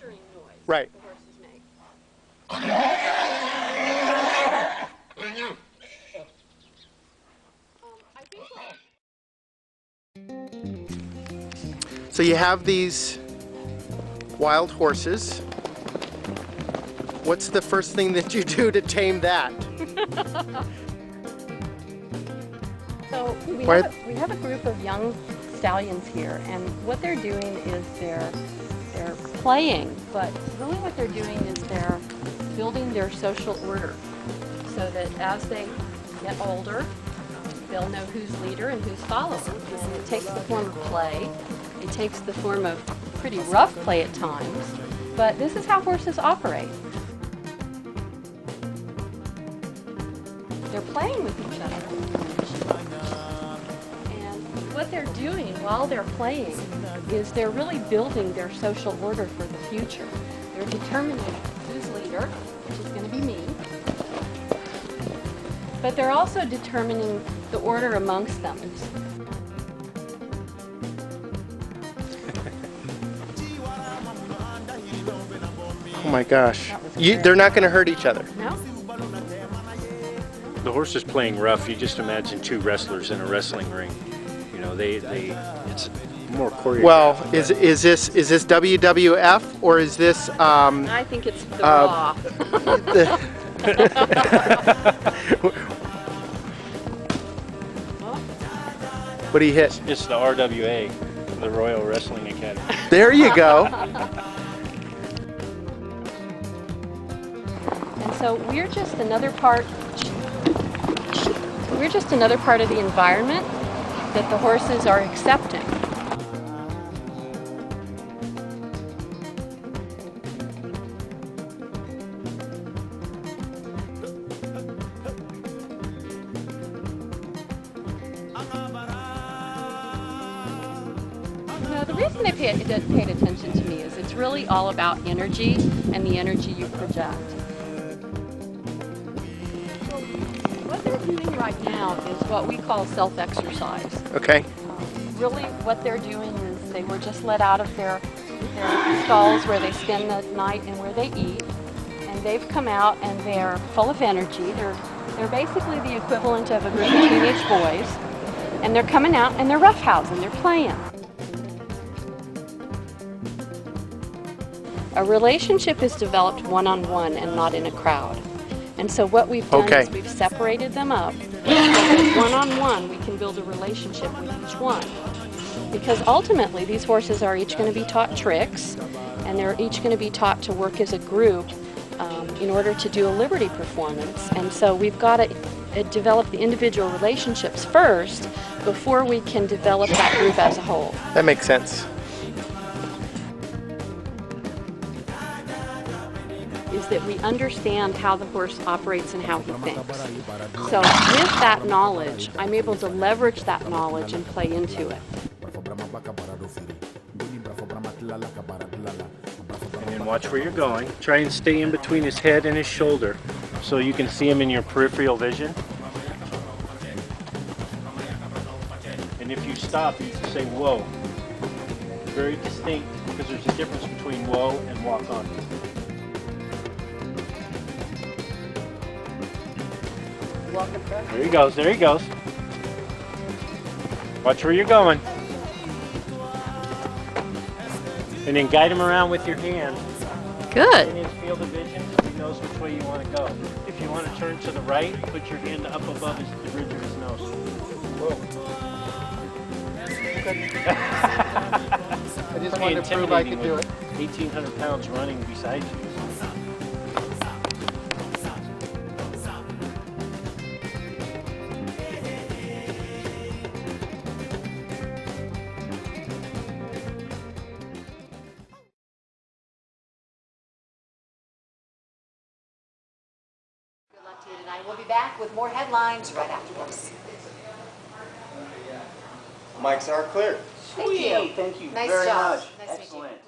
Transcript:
posturing noise right. the horses make. So you have these wild horses. What's the first thing that you do to tame that? So we have a group of young stallions here, and what they're doing is they're playing, but really what they're doing is they're building their social order so that as they get older, they'll know who's leader and who's follower. And it takes the form of play. It takes the form of pretty rough play at times, but this is how horses operate. They're playing with each other. And what they're doing while they're playing is they're really building their social order for the future. They're determining who's leader, which is going to be me, but they're also determining the order amongst them. Oh my gosh. They're not going to hurt each other. No? The horse is playing rough. You just imagine two wrestlers in a wrestling ring. You know, it's more choreographed. Well, is this WWF or is this? I think it's the Raw. What do you hit? It's the RWA, the Royal Wrestling Academy. There you go. And so we're just another part of the environment that the horses are accepting. The reason they paid attention to me is it's really all about energy and the energy you project. What they're doing right now is what we call self-exercise. Okay. Really what they're doing is they were just let out of their stalls where they spend the night and where they eat, and they've come out and they're full of energy. They're basically the equivalent of a group of teenage boys, and they're coming out and they're roughhousing, they're playing. A relationship is developed one-on-one and not in a crowd. And so what we've done is we've separated them up. One-on-one, we can build a relationship with each one. Because ultimately, these horses are each going to be taught tricks, and they're each going to be taught to work as a group in order to do a liberty performance. And so we've got to develop the individual relationships first before we can develop that group as a whole. That makes sense. Is that we understand how the horse operates and how he thinks. So with that knowledge, I'm able to leverage that knowledge and play into it. And then watch where you're going. Try and stay in between his head and his shoulder so you can see him in your peripheral vision. And if you stop, you can say whoa. Very distinct, because there's a difference between whoa and walk on. There he goes, there he goes. Watch where you're going. And then guide him around with your hand. Good. In his field of vision, he knows which way you want to go. If you want to turn to the right, put your hand up above the ridge of his nose. Whoa. I just wanted to prove I could do it. 1,800 pounds running beside you. Tonight. We'll be back with more headlines right after this. Mics are clear. Thank you. Thank you Nice very job. much. Nice to meet you. Excellent.